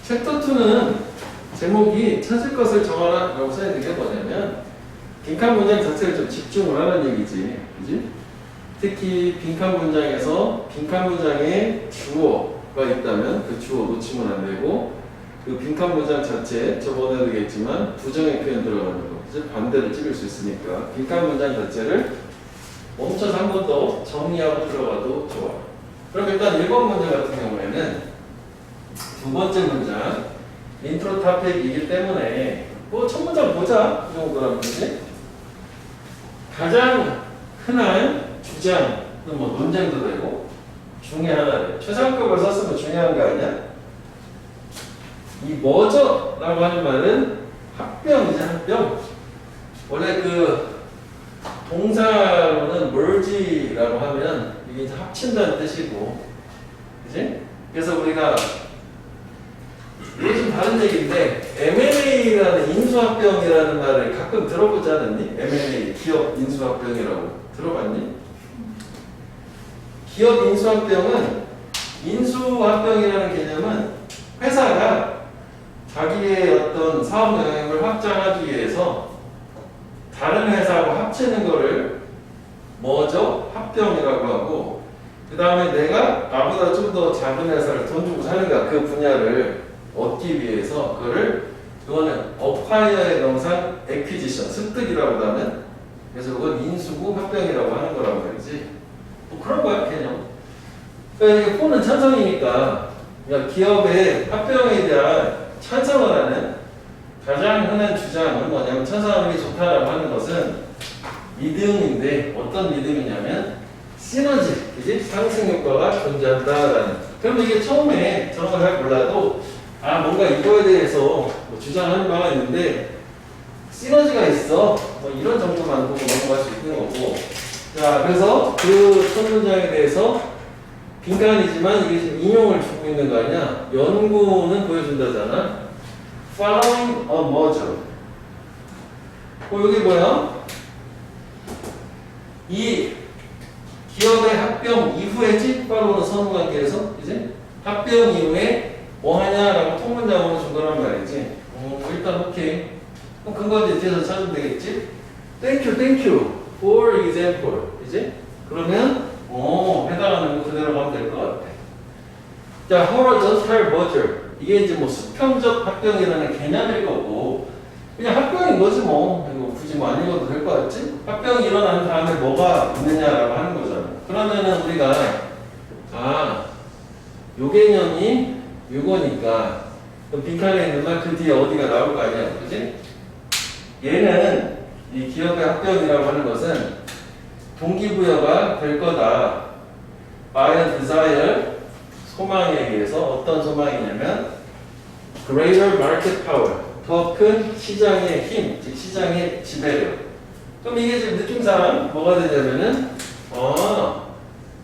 챕터 2는 제목이 찾을 것을 정하라라고 써있는 게 뭐냐면 빈칸 문장 자체를 좀 집중을 하라는 얘기지. 그지? 특히 빈칸 문장에서 빈칸 문장에 주어가 있다면 그 주어 놓치면 안 되고 그 빈칸 문장 자체 저번에도 얘기했지만 부정의 표현 들어가는 거 이제 반대로 찍을 수 있으니까 빈칸 문장 자체를 멈춰서 한 번 더 정리하고 들어가도 좋아. 그럼 일단 1번 문제 같은 경우에는 두 번째 문장 인트로 토픽이기 때문에 뭐 첫 문장 보자 이 정도라면 되지? 가장 흔한 주장은 뭐 논쟁도 되고 중에 하나래. 최상급을 썼으면 중요한 거 아니야? 이 뭐죠라고 하는 말은 합병이지 합병. 원래 그 동사로는 merge라고 하면 이게 이제 합친다는 뜻이고, 그지? 그래서 우리가 이게 좀 다른 얘기인데 M&A라는 인수합병이라는 말을 가끔 들어보지 않았니? M&A 기업 인수합병이라고 들어봤니? 기업 인수합병은 인수합병이라는 개념은 회사가 자기의 어떤 사업 영역을 확장하기 위해서 다른 회사하고 합치는 거를 뭐죠? 합병이라고 하고 그 다음에 내가 나보다 좀 더 작은 회사를 돈 주고 사는 거야. 그 분야를 얻기 위해서 그거는 acquire의 명상 acquisition 습득이라고 하면 그래서 그건 인수고 합병이라고 하는 거란 말이지. 뭐 그런 거야 개념. 그러니까 이게 포는 찬성이니까 그러니까 기업의 합병에 대한 찬성을 하는 가장 흔한 주장은 뭐냐면 찬성하는 게 좋다라고 하는 것은 믿음인데 어떤 믿음이냐면 시너지, 그지? 상승 효과가 존재한다라는. 그럼 이게 처음에 저런 걸 잘 몰라도 아 뭔가 이거에 대해서 뭐 주장하는 바가 있는데 시너지가 있어 뭐 이런 정도만 보고 넘어갈 수 있는 거고. 자 그래서 그 첫 문장에 대해서 빈칸이지만 이게 지금 인용을 주고 있는 거 아니야? 연구는 보여준다잖아. Following a merger. 여기 뭐야? 이 기업의 합병 이후에지? follow는 선후관계에서 이제 합병 이후에 뭐 하냐라고 통문장으로 준 거란 말이지. 일단 오케이. 그럼 근거 이제 뒤에서 찾으면 되겠지? Thank you for example. 이제 그러면 해당하는 거 그대로 가면 될 것 같아. 자, horizontal merger. 이게 이제 뭐 수평적 합병이라는 개념일 거고 그냥 합병인 거지 뭐. 이거 굳이 뭐 안 읽어도 될 것 같지? 합병이 일어난 다음에 뭐가 있느냐라고 하는 거잖아. 그러면은 우리가 요 개념이 요거니까 그럼 빈칸에 있는 말 그 뒤에 어디가 나올 거 아니야, 그지? 얘는 이 기업의 합병이라고 하는 것은 동기부여가 될 거다. by a desire 소망에 의해서 어떤 소망이냐면 greater market power 더 큰 시장의 힘, 즉 시장의 지배력. 그럼 이게 지금 느낌상 뭐가 되냐면은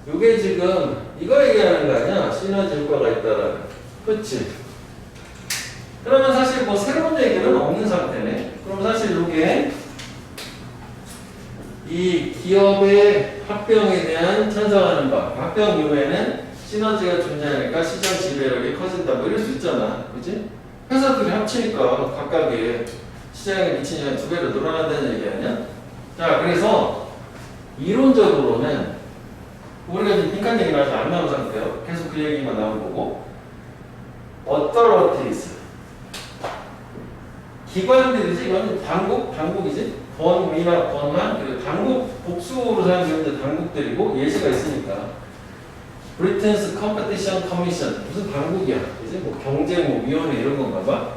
요게 지금 이거 얘기하는 거 아니야? 시너지 효과가 있다라는. 그치? 그러면 사실 뭐 새로운 얘기는 없는 상태네. 그럼 사실 요게 이 기업의 합병에 대한 찬성하는 바, 합병 이후에는 시너지가 존재하니까 시장 지배력이 커진다. 뭐 이럴 수 있잖아. 그치? 회사들이 합치니까 각각의 시장에 미치는 영향이 2배로 늘어난다는 얘기 아니야? 자, 그래서 이론적으로는 우리가 지금 빈칸 얘기는 아직 안 나온 상태예요. 계속 그 얘기만 나온 거고 authorities 기관들이지. 이건 당국이지. 번위나 번만 그리고 당국 복수로 사용되는 당국들이고 예시가 있으니까 Britain's Competition Commission 무슨 당국이야, 그지? 뭐 경제 뭐 위원회 이런 건가 봐.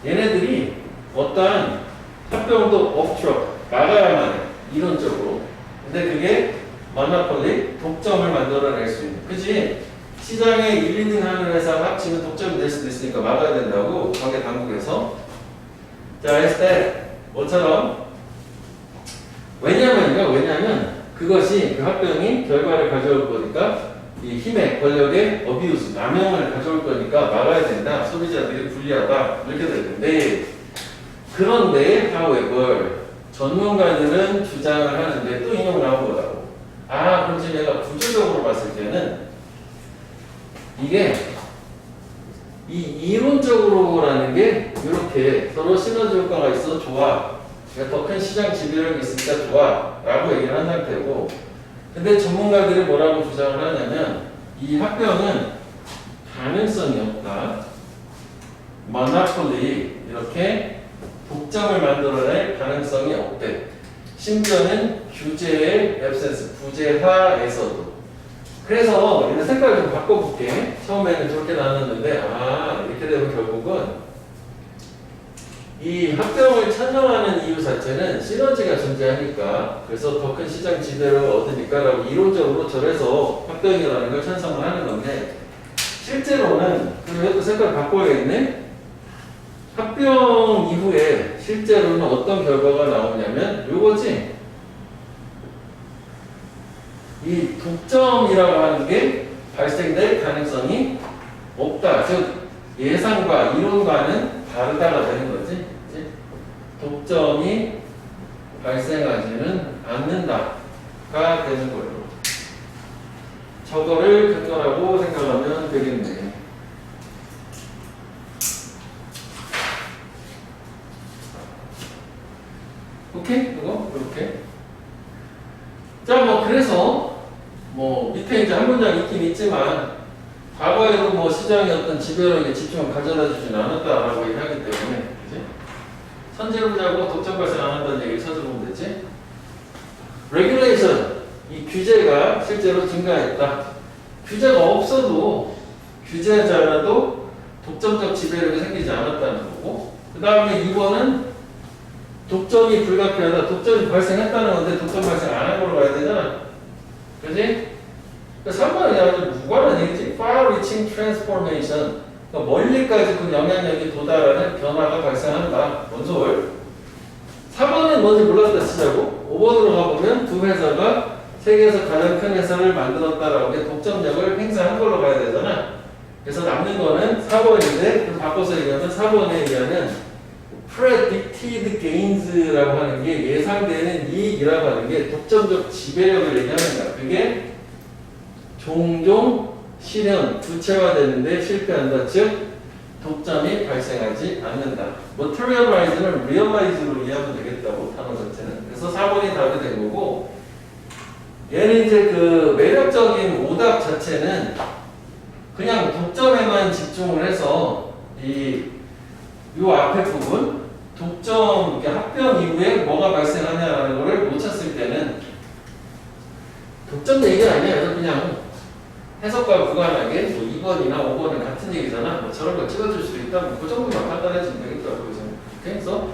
얘네들이 어떠한 합병도 obstruct 막아야만 해 이론적으로. 근데 그게 monopoly 독점을 만들어낼 수 있는, 그지? 시장에 1, 2등 하는 회사가 합치면 독점이 될 수도 있으니까 막아야 된다고 관계 당국에서. 자, 했을 때 뭐처럼 왜냐면 그것이 그 합병이 결과를 가져올 거니까 이 힘의 권력의 어비우스 남용을 가져올 거니까 막아야 된다. 소비자들이 불리하다 이렇게 될 텐데 그런데 however 전문가들은 주장을 하는데 또 인용 나온 거라고. 그럼 지금 내가 구조적으로 봤을 때는 이게 이 이론적으로라는 게 이렇게 서로 시너지 효과가 있어 좋아. 그러니까 더 큰 시장 지배력이 있으니까 좋아 라고 얘기를 한 상태고, 근데 전문가들이 뭐라고 주장을 하냐면 이 합병은 가능성이 없다. 모노폴리 이렇게 독점을 만들어낼 가능성이 없대. 심지어는 규제의 앱센스, 부재하에서도. 그래서 얘는 색깔을 좀 바꿔볼게. 처음에는 저렇게 나눴는데 이렇게 되면 결국은 이 합병을 찬성하는 이유 자체는 시너지가 존재하니까, 그래서 더 큰 시장 지배를 얻으니까 라고 이론적으로 저래서 합병이라는 걸 찬성을 하는 건데, 실제로는 그리고 또 색깔 바꿔야겠네. 합병 이후에 실제로는 어떤 결과가 나오냐면 요거지. 이 독점이라고 하는 게 발생될 가능성이 없다. 즉 예상과 이론과는 다르다가 되는 거지. 그치? 독점이 발생하지는 않는다가 되는 걸로. 저거를 근거라고 생각하면 되겠네. 오케이? 이거? 이렇게. 자, 그래서, 밑에 이제 한 문장 있긴 있지만, 과거에도 시장의 어떤 지배력에 집중을 가져다 주진 않았다라고 얘기하기 때문에, 그지? 선제로자고 독점 발생 안 한다는 얘기를 찾아보면 되지? 레귤레이션, 이 규제가 실제로 증가했다. 규제가 없어도, 규제하지 않아도 독점적 지배력이 생기지 않았다는 거고, 그 다음에 2번은 독점이 불가피하다. 독점이 발생했다는 건데 독점 발생 안 한 걸로 가야 되잖아. 그지? 3번은 아주 무관한 얘기지. far-reaching transformation. 그러니까 멀리까지 그 영향력이 도달하는 변화가 발생한다. 뭔 소리? 4번은 뭔지 몰랐다 치자고. 5번으로 가보면 두 회사가 세계에서 가장 큰 회사를 만들었다라고 게 독점력을 행사한 걸로 가야 되잖아. 그래서 남는 거는 4번인데 바꿔서 얘기하면 4번에 의하는 predicted gains라고 하는 게 예상되는 이익이라고 하는 게 독점적 지배력을 얘기하는 거야. 그게 종종 실현, 구체화되는데 실패한다. 즉 독점이 발생하지 않는다. materialize는 realize로 이해하면 되겠다고 단어 자체는. 그래서 4번이 답이 된 거고, 얘는 이제 그 매력적인 오답 자체는 그냥 독점에만 집중을 해서 요 앞에 부분 독점 합병 이후에 뭐가 발생하냐라는 거를 못 찾을 때는 독점 얘기가 아니야. 그래서 그냥 해석과 무관하게 2번이나 5번은 같은 얘기잖아. 저런 거 찍어줄 수도 있다. 그 정도만 판단해주면 되겠다고. 그래서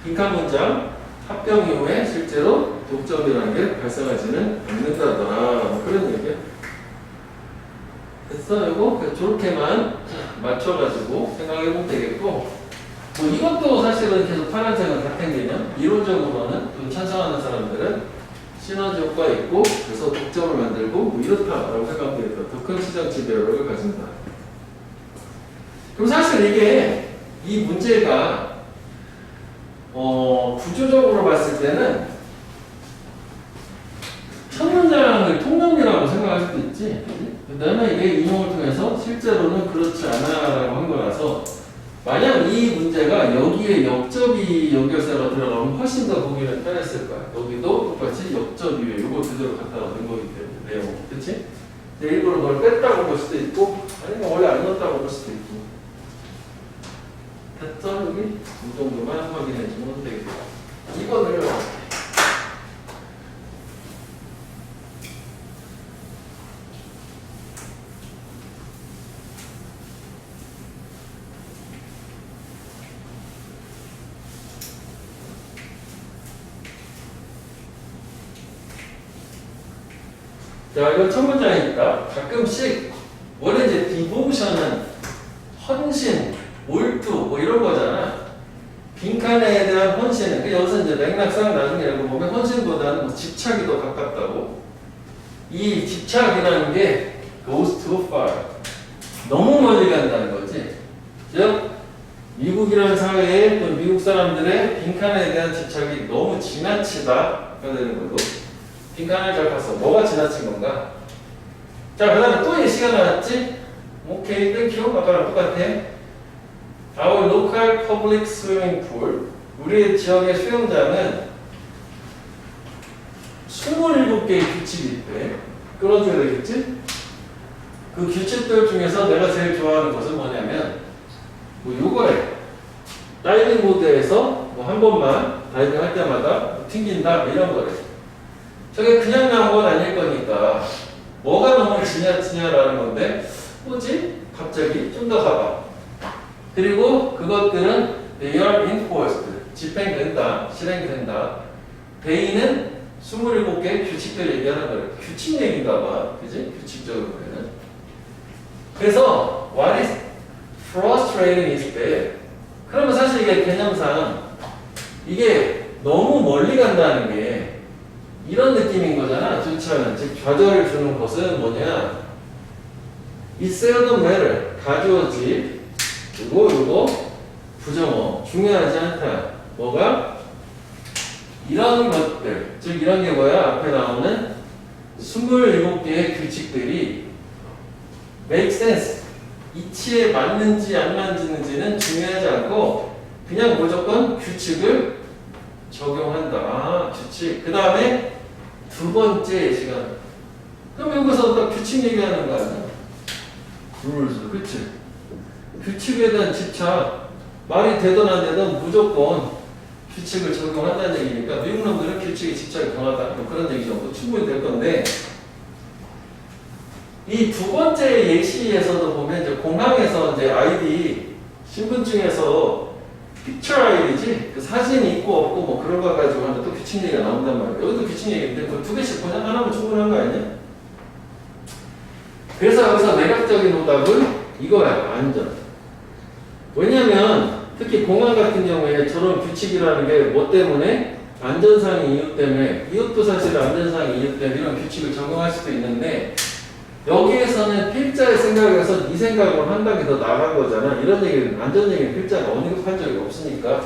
빈칸 문장 합병 이후에 실제로 독점이라는 게 발생하지는 않는다더라. 그런 얘기야. 됐어? 이거 저렇게만 맞춰가지고 생각해보면 되겠고, 이것도 사실은 계속 파란색은 같은 개념. 이론적으로는 또 찬성하는 사람들은 시너지 효과 있고, 그래서 독점을 만들고 이렇다라고 생각하면 되겠다. 더 큰 시장 지배력을 가진다. 그럼 사실 이게 이 문제가 구조적으로 봤을 때는 첫 문장을 통념이라고 생각할 수도 있지. 그다음에 이게 인용을 통해서 실제로는 그렇지 않아라고 한 거라서, 만약 이 문제가 여기에 역접이 연결세가 들어가면 훨씬 더 보기는 편했을 거야. 여기도 똑같이 역접 위에 이거 그대로 갖다 놓은 거기 때문에 내용, 그렇지? 일부러 뭘 뺐다고 볼 수도 있고, 아니면 원래 안 넣었다고 볼 수도 있고. 됐죠? 여기 이 정도만 확인해 주면 되겠다. 이거를 자, 이건 첫 문장이니까 가끔씩 원래 이제 디보션은 헌신, 몰두 이런 거잖아. 빈칸에 대한 헌신은 여기서 이제 맥락상 나중에 알고 보면 헌신보다는 집착이 더 가깝다고. 이 집착이라는 게 goes too far. 너무 멀리 간다는 거지. 즉 미국이라는 사회에 또 미국 사람들의 빈칸에 대한 집착이 너무 지나치다가 되는 거고. 빈칸을 잘 봤어. 뭐가 지나친 건가? 자, 그 다음에 또 예시가 나왔지? 오케이, 땡큐. 아까랑 똑같아. Our local public swimming pool. 우리의 지역의 수영장은 27개의 규칙이 있대. 끌어줘야 되겠지? 그 규칙들 중에서 내가 제일 좋아하는 것은 뭐냐면 뭐 요거래. 다이빙 모드에서 뭐 한 번만 다이빙 할 때마다 튕긴다 이런 거래. 저게 그냥 나온 건 아닐 거니까 뭐가 너무 지냐라는 건데 뭐지? 갑자기 좀 더 가봐. 그리고 그것들은 they are enforced. 집행된다. 실행된다. 데이는 27개의 규칙들 얘기하는 거예요. 규칙 얘기인가 봐. 그지? 규칙적으로는. 그래서 what is frustrating is that 그러면 사실 이게 개념상 이게 너무 멀리 간다는 게 이런 느낌인 거잖아. 좋지 않은. 즉 좌절을 주는 것은 뭐냐? It seldom matter. 가주어지. 그리고 이거 부정어. 중요하지 않다. 뭐가? 이런 것들. 즉 이런 게 뭐야? 앞에 나오는 27개의 규칙들이 make sense. 이치에 맞는지 안 맞는지는 중요하지 않고 그냥 무조건 규칙을 적용한다. 아, 규칙. 그 다음에 두 번째 시간. 그럼 여기서 또 규칙 얘기하는 거 아니야? rules. 그치? 규칙에 대한 집착. 말이 되든 안 되든 무조건 규칙을 적용한다는 얘기니까 미국 놈들은 규칙에 집착이 강하다. 뭐 그런 얘기 정도 충분히 될 건데 이 두 번째 예시에서도 보면 이제 공항에서 이제 아이디 신분증에서 픽처 아이디지 그 사진이 있고 없고 뭐 그런 거 가지고 하면 또 규칙 얘기가 나온단 말이에요. 여기도 규칙 얘기인데 그 두 개씩 그냥 하나면 충분한 거 아니냐? 그래서 여기서 매력적인 오답은 이거야. 안전. 왜냐면 특히 공항 같은 경우에 저런 규칙이라는 게 뭐 때문에 안전상의 이유 때문에 이것도 사실 안전상의 이유 때문에 이런 규칙을 적용할 수도 있는데 여기에서는 필자의 생각에서 네 생각으로 한 단계 더 나간 거잖아. 이런 얘기는 안전 얘기는 필자가 언급한 적이 없으니까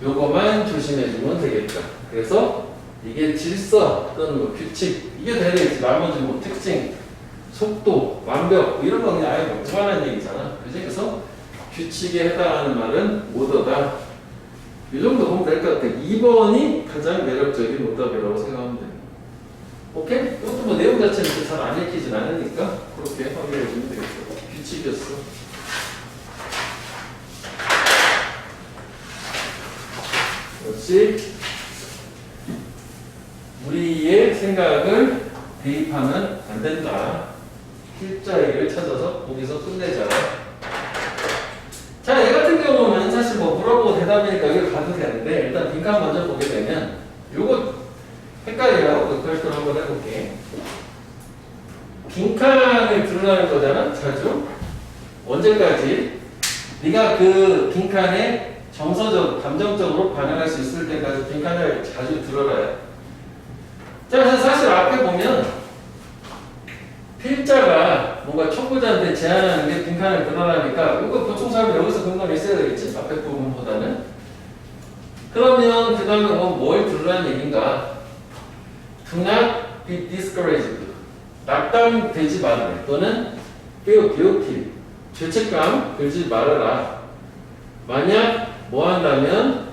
요거만 조심해주면 되겠다. 그래서 이게 질서 또는 뭐 규칙 이게 돼야 되겠지. 나머지 뭐 특징, 속도, 완벽 이런 건 그냥 아예 무관한 얘기잖아. 그지? 그래서 규칙에 해당하는 말은 오더다. 이 정도 보면 될 것 같아. 2번이 가장 매력적인 오답이라고 생각하면 됩니다. 오케이? 이것도 뭐 내용 자체는 잘 안 읽히진 않으니까 그렇게 확인해 주면 되겠어. 규칙이었어. 역시 우리의 생각을 대입하면 안 된다. 필자에게 찾아서 거기서 끝내자. 자, 얘 같은 경우는 사실 뭐 물어보고 대답이니까 여기 가도 되는데 일단 빈칸 먼저 보게 되면 요거 헷갈려요. 그걸 한번 해볼게. 빈칸을 들어가는 거잖아, 자주. 언제까지? 네가 그 빈칸에 정서적, 감정적으로 반응할 수 있을 때까지 빈칸을 자주 들어라요. 자, 그래서 사실 앞에 보면 필자가 뭔가 촉구자한테 제안하는 게 빈칸을 들어라니까 이거 보충사면 여기서 근거는 있어야 되겠지? 앞에 부분보다는. 그러면 그 다음에 뭘 들으라는 얘기인가? Do not be discouraged. 낙담되지 말아라. 또는 feel guilty. 죄책감 들지 말아라. 만약 뭐 한다면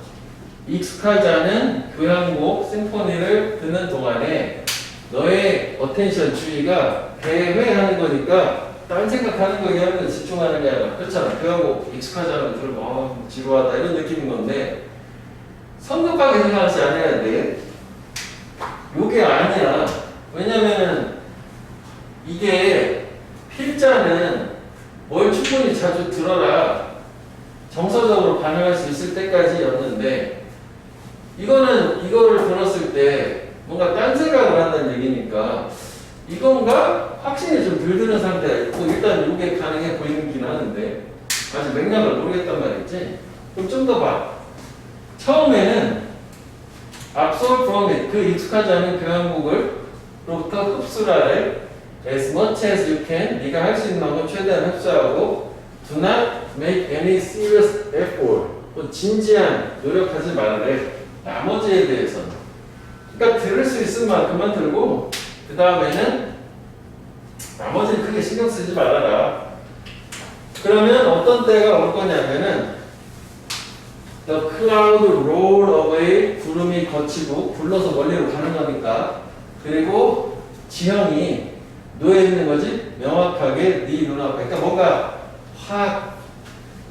익숙하지 않은 교향곡, 심포니를 듣는 동안에 너의 어텐션 주의가 대회하는 거니까 딴 생각하는 거에 하면 집중하는 게 아니라 그렇잖아. 교향곡 익숙하지 않은 거 들으면 지루하다 이런 느낌인 건데 성급하게 생각하지 않아야 돼. 요게 아니야. 왜냐면 이게 필자는 뭘 충분히 자주 들어라. 정서적으로 반응할 수 있을 때까지였는데 이거는 이거를 들었을 때 뭔가 딴 생각을 한다는 얘기니까 이건가? 확신이 좀 덜 드는 상태가 있고 일단 이게 가능해 보이긴 하는데 아직 맥락을 모르겠단 말이지. 그럼 좀 더 봐. 처음에는 absorb from it, 그 익숙하지 않은 교향곡으로부터 흡수를 as much as you can, 네가 할 수 있는 만큼 최대한 흡수하고 do not make any serious effort, 또 진지한 노력하지 말아래. 나머지에 대해서는 그러니까 들을 수 있을 만큼만 들고 그 다음에는 나머지는 크게 신경 쓰지 말아라. 그러면 어떤 때가 올 거냐면은 The cloud roll away, 구름이 거치고 굴러서 멀리로 가는 거니까. 그리고 지형이 놓여 있는 거지. 명확하게 네 눈앞에. 그러니까 뭔가 확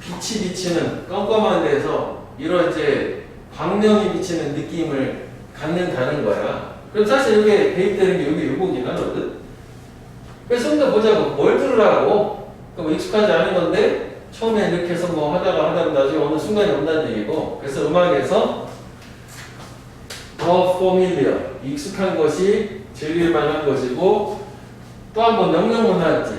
빛이 비치는 껌껌한 데서 이런 이제 광명이 비치는 느낌을 갖는다는 거야. 그럼 사실 이게 대입되는 게 여기 요거긴 하거든. 그래서 좀 더 보자고. 뭘 들으라고? 그럼 익숙하지 않은 건데 처음에 이렇게 해서 뭐 하다가 나중에 어느 순간이 온다는 얘기고. 그래서 음악에서 더 familiar, 익숙한 것이 즐길 만한 것이고, 또 한 번 명령문 하지.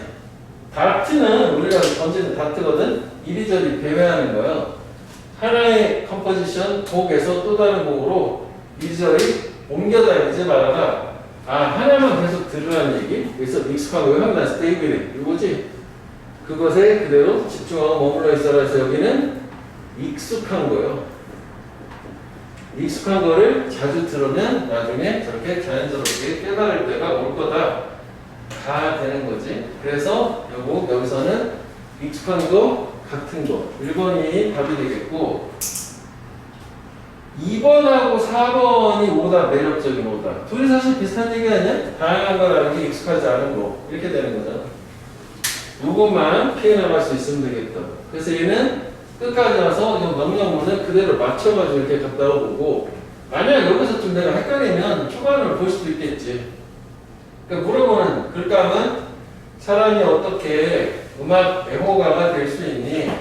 다트는 우리가 던지는 다트거든. 이리저리 배회하는 거예요. 하나의 컴포지션 곡에서 또 다른 곡으로 이리저리 옮겨다니지 말아라. 하나만 계속 들으라는 얘기. 그래서 익숙한 거 하면 스테이블이 이거지. 그것에 그대로 집중하고 머물러 있어라 해서 여기는 익숙한 거예요. 익숙한 거를 자주 들으면 나중에 저렇게 자연스럽게 깨달을 때가 올 거다. 다 되는 거지. 그래서 여기서는 익숙한 거, 같은 거. 1번이 답이 되겠고, 2번하고 4번이 오다, 매력적인 오다. 둘이 사실 비슷한 얘기 아니야? 다양한 걸 알기 익숙하지 않은 거. 이렇게 되는 거잖아. 요것만 피해 나갈 수 있으면 되겠다. 그래서 얘는 끝까지 와서 이 명령문을 그대로 맞춰가지고 이렇게 갖다 오고, 만약 여기서 좀 내가 헷갈리면 초반을 볼 수도 있겠지. 그러니까 물어보는 글감은 사람이 어떻게 음악 애호가가 될 수 있니?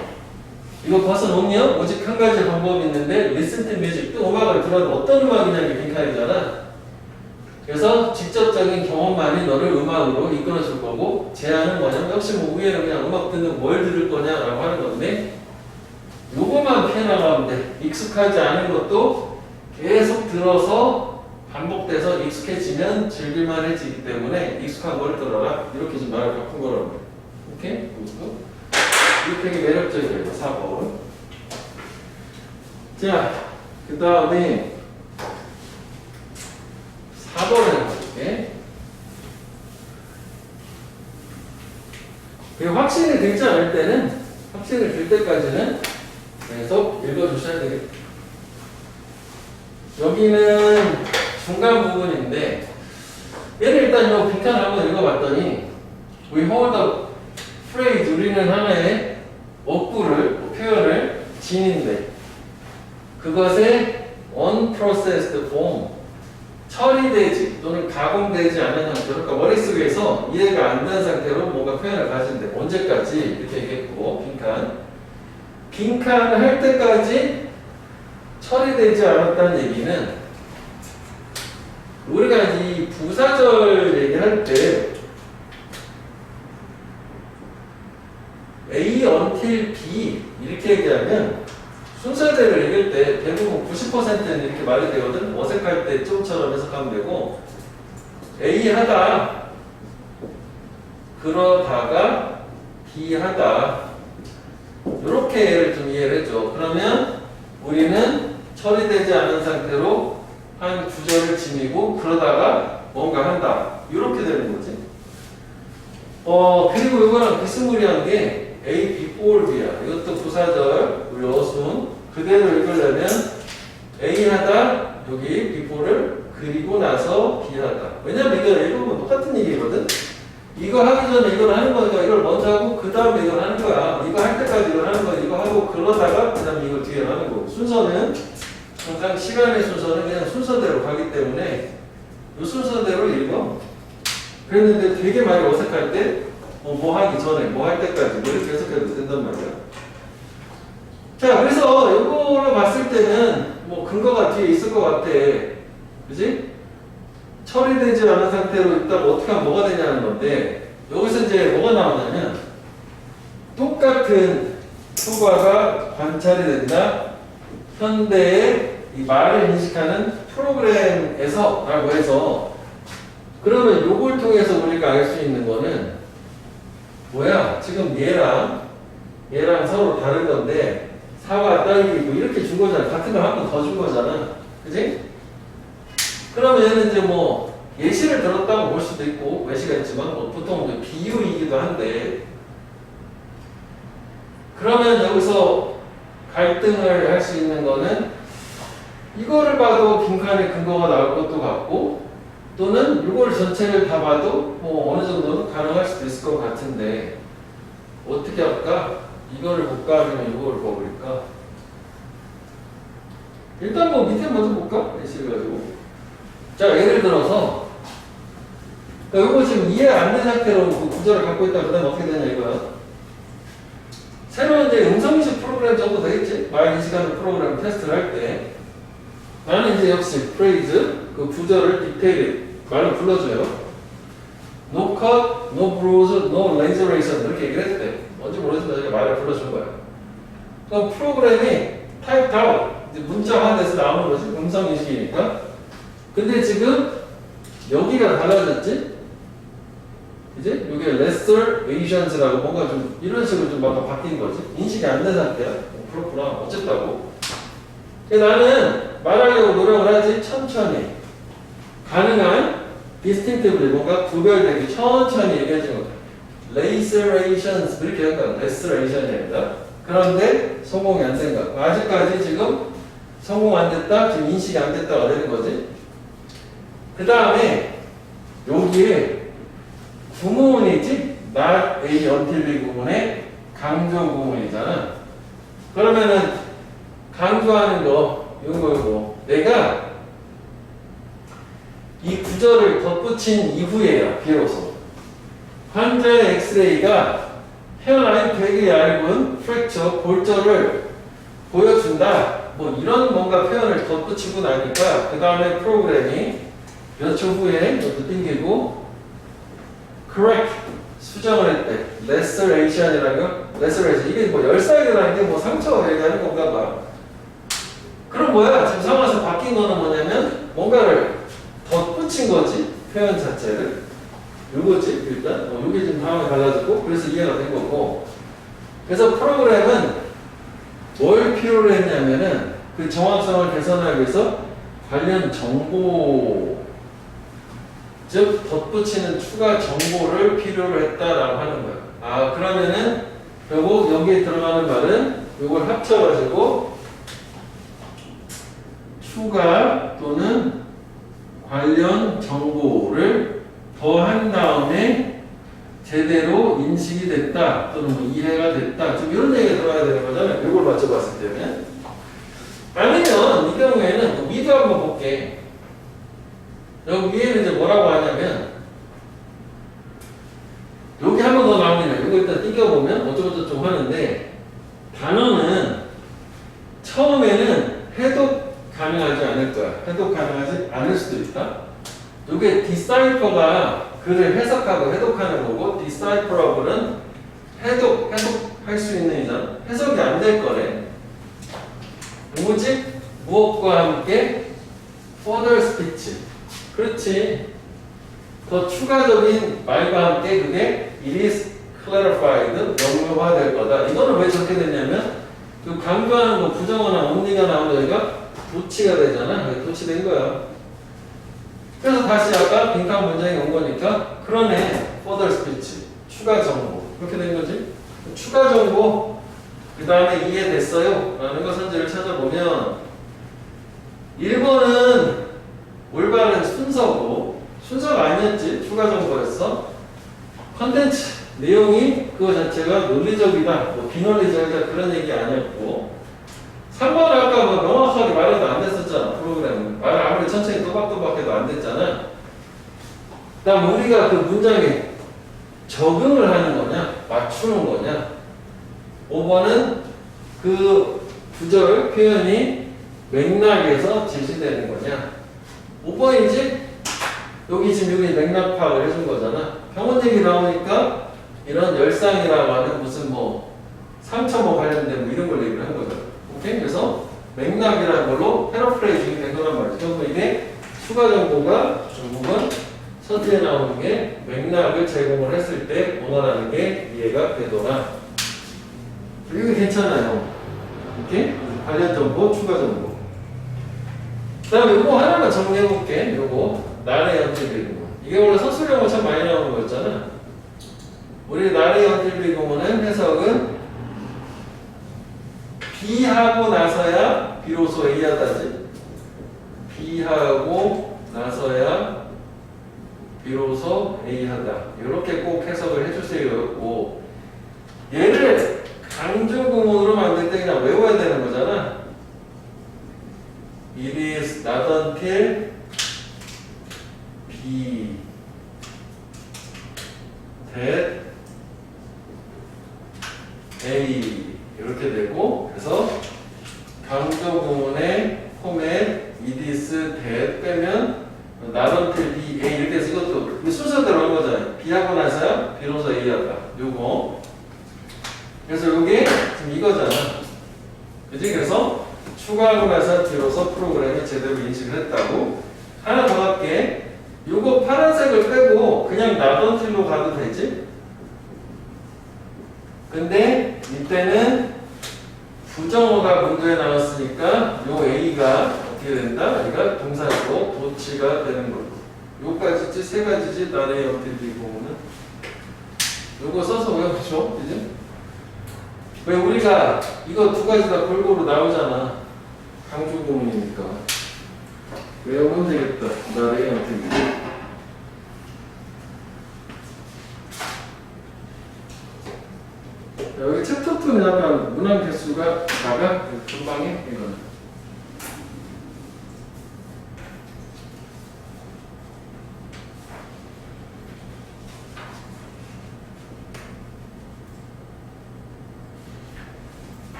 이거 벗어놓으면 오직 한 가지 방법이 있는데 listen to music, 또 음악을 들어도 어떤 음악이냐는 게 빈칸이잖아. 그래서 직접적인 경험만이 너를 음악으로 이끌어줄 거고, 제안은 뭐냐면 역시 뭐 위에는 그냥 음악 듣는 뭘 들을 거냐라고 하는 건데, 요거만 피해나가면 돼. 익숙하지 않은 것도 계속 들어서 반복돼서 익숙해지면 즐길만해지기 때문에 익숙한 걸 들어라. 이렇게 좀 말을 바꾼 거라고. 오케이? 이거 되게 매력적이에요. 4번. 자, 그 다음에 4번을 해볼게. 확신이 들지 않을 때는, 확신을 들 때까지는 계속 읽어주셔야 되겠다. 여기는 중간 부분인데, 얘를 일단 이 빈칸을 한번 읽어봤더니, We hold a phrase, 우리는 하나의 어구를, 표현을 지닌데, 그것의 unprocessed form, 처리되지 또는 가공되지 않은 형태로, 그러니까 머릿속에서 이해가 안 된 상태로 뭔가 표현을 가진대. 언제까지? 이렇게 얘기했고, 빈칸을 할 때까지 처리되지 않았다는 얘기는, 우리가 이 부사절 얘기할 때 A until B 이렇게 얘기하면 순서대로 읽을 때 대부분 90%는 이렇게 말이 되거든. 어색할 때 좀처럼 해석하면 되고, A 하다, 그러다가 B 하다, 이렇게 좀 이해를 해줘. 그러면 우리는 처리되지 않은 상태로 한 구절을 지니고 그러다가 뭔가 한다. 이렇게 되는 거지. 그리고 이거랑 비스무리한 게 A before B야. 이것도 부사절, 우리 어순 그대로 읽으려면 A 하다, 여기 before를 그리고 나서 B 하다. 왜냐면 이거 읽으면 똑같은 얘기거든. 이거 하기 전에 이걸 하는 거니까 이걸 먼저 하고 그 다음에 이걸 하는 거야. 이거 할 때까지 이걸 하는 거야. 이거 하고 그러다가 그 다음에 이걸 뒤에 하는 거고. 순서는 항상 시간의 순서는 그냥 순서대로 가기 때문에 이 순서대로 읽어. 그랬는데 되게 많이 어색할 때 뭐 하기 전에 뭐 할 때까지 뭐 이렇게 해석해도 된단 말이야. 자, 그래서 이거를 봤을 때는 뭐 근거가 뒤에 있을 것 같아. 그지? 처리되지 않은 상태로 있다가 어떻게 하면 뭐가 되냐는 건데, 여기서 이제 뭐가 나오냐면 똑같은 효과가 관찰이 된다. 현대의 이 말을 인식하는 프로그램에서 라고 해서, 그러면 요걸 통해서 우리가 알 수 있는 거는 뭐야? 지금 얘랑 서로 다른 건데 사과, 딸기 뭐 이렇게 준 거잖아. 같은 걸 한 번 더 준 거잖아. 그지? 그러면 얘는 이제 뭐 예시를 들었다고 볼 수도 있고 외시가 있지만 뭐 보통 비유이기도 한데, 그러면 여기서 갈등을 할 수 있는 거는 이거를 봐도 빈칸에 근거가 나올 것도 같고 또는 이걸 전체를 다 봐도 뭐 어느 정도는 가능할 수도 있을 것 같은데 어떻게 할까? 이거를 볼까? 아니면 이걸 봐버릴까? 일단 뭐 밑에 먼저 볼까? 예시를 가지고 자 예를 들어서 이거 지금 이해 안 된 상태로 그 구조를 갖고 있다 그러면 어떻게 되냐 이거야. 새로운 이제 음성인식 프로그램 정도 되겠지? 말 인식하는 프로그램 테스트를 할 때 나는 이제 역시 프레이즈 그 구조를 디테일에 말로 불러줘요. No cut, no bruise, no laseration 이렇게 얘기를 했을 때 뭔지 모르지만 제가 말을 불러준 거야. 그럼 프로그램이 타입 다운 이제 문자화돼서 나오는 거지 음성인식이니까. 근데 지금 여기가 달라졌지? 이제 이게 restorations라고 뭔가 좀 이런 식으로 좀 뭔가 바뀐 거지. 인식이 안 된 상태야. 그렇구나. 어쨌다고. 나는 말하려고 노력을 하지 천천히 가능한 distinctively 뭔가 구별되게 천천히 얘기해주는 거야. lacerations 이렇게 한 거야. restoration이 아니라. 그런데 성공이 안 된 거야. 아직까지 지금 성공 안 됐다. 지금 인식이 안 됐다가 되는 거지. 그 다음에 여기에 구문이지 not A until B 구문의 강조 구문이잖아. 그러면은 강조하는 거 이거 내가 이 구조를 덧붙인 이후에야 비로소 환자의 엑스레이가 헤어라인 되게 얇은 프랙처 골절을 보여준다. 뭐 이런 뭔가 표현을 덧붙이고 나니까 그 다음에 프로그램이 몇 초 후에 이것도 띵기고 correct 수정을 했대. laceration이라는 거 laceration 이게 뭐 열상이라는 게 뭐 상처 얘기하는 건가 봐. 그럼 뭐야? 지금 상황에서 바뀐 거는 뭐냐면 뭔가를 덧붙인 거지 표현 자체를 요거지 일단 요게 지금 다음에 달라졌고 그래서 이해가 된 거고. 그래서 프로그램은 뭘 필요로 했냐면은 그 정확성을 개선하기 위해서 관련 정보 즉 덧붙이는 추가 정보를 필요로 했다라고 하는 거야. 아 그러면은 결국 여기에 들어가는 말은 이걸 합쳐가지고 추가 또는 관련 정보를 더한 다음에 제대로 인식이 됐다 또는 뭐 이해가 됐다 좀 이런 얘기가 들어가야 되는 거잖아요. 이걸 맞춰봤을 때는. 아니면 이 경우에는 미드 한번 볼게. 여기 위에는 이제 뭐라고 하냐면 여기 한 번 더 나옵니다. 이거 일단 띄겨보면 어쩌고저쩌고 하는데 단어는 처음에는 해독 가능하지 않을 거야. 해독 가능하지 않을 수도 있다. 이게 디사이퍼가 글을 해석하고 해독하는 거고 디사이퍼라고는 해독할 수 있는 이상 해석이 안 될 거래. 오직 무엇과 함께 further speech 그렇지. 더 추가적인 말과 함께 그게 it is clarified 명료화될 거다. 이거는 왜 적게 됐냐면 그 강조하는 거 부정어나 only가 나오는 여기가 도치가 되잖아. 도치된 거야. 그래서 다시 아까 빈칸 문장이 온 거니까 그러네. further speech 추가 정보 그렇게 된 거지. 추가 정보 그 다음에 이해됐어요 라는 거 선지를 찾아보면 1번은 올바른 순서가 아니었지. 추가 정보였어. 컨텐츠 내용이 그거 자체가 논리적이다 뭐 비논리적이다 그런 얘기 아니었고 3번은 아까 뭐 명확하게 말해도 안 됐었잖아. 프로그램은 말 아무리 천천히 또박또박해도 안 됐잖아. 그다음 우리가 그 문장에 적응을 하는 거냐 맞추는 거냐. 5번은 그 구절 표현이 맥락에서 제시되는 거냐. 5번이지 여기 지금 여기 맥락 파악을 해준 거잖아. 병원 얘기 나오니까 이런 열상이라고 하는 무슨 뭐 상처 뭐 관련된 뭐 이런 걸 얘기를 한 거죠. 오케이? 그래서 맥락이라는 걸로 패러프레이징이 된 거란 말이죠. 결국 이게 추가 정보가 결국은 서두에 나오는 게 맥락을 제공을 했을 때 원활하는 게 이해가 되더라. 이거 괜찮아요. 오케이? 관련 정보, 추가 정보. 그 다음에 이거 하나만 정리해볼게. 요거 나의 연필비구문. 이게 원래 서술형으로 참 많이 나오는 거였잖아. 우리 나의 연필비구문은 해석은 B 하고 나서야 비로소 A 하다지. B 하고 나서야 비로소 A 하다. 이렇게 꼭 해석을 해주세요. 얘를 강조 구문으로 만들 때 그냥 외워야 되는 거잖아. It is not until B that A 이렇게 되고, 그래서 강조 구문의 포맷 it is that 빼면 not until B A 이렇게 해서 이것도 순서대로 한 거잖아요. B 하고 나서야 비로소 A 하다. 요거. 그래서 요게 지금 이거잖아. 그치? 그래서 추가하고 나서 비로소 프로그램이 제대로 인식을 했다고. 하나 더 할게. 요거 파란색을 빼고 그냥 not until로 가도 되지? 근데 이때는 부정어가 문제에 나왔으니까 요 A가 어떻게 된다? 얘가 동사로 도치가 되는 거고. 요까지지 세 가지지 나의 형태들이 보면은 요거 써서 외워줘. 그지? 왜 우리가 이거 두 가지 다 골고루 나오잖아. 강조 구문이니까 외우면 되겠다. 나의 형태들. 여기 챕터 2는 약간 문항 개수가 작아. 금방 해 이거는.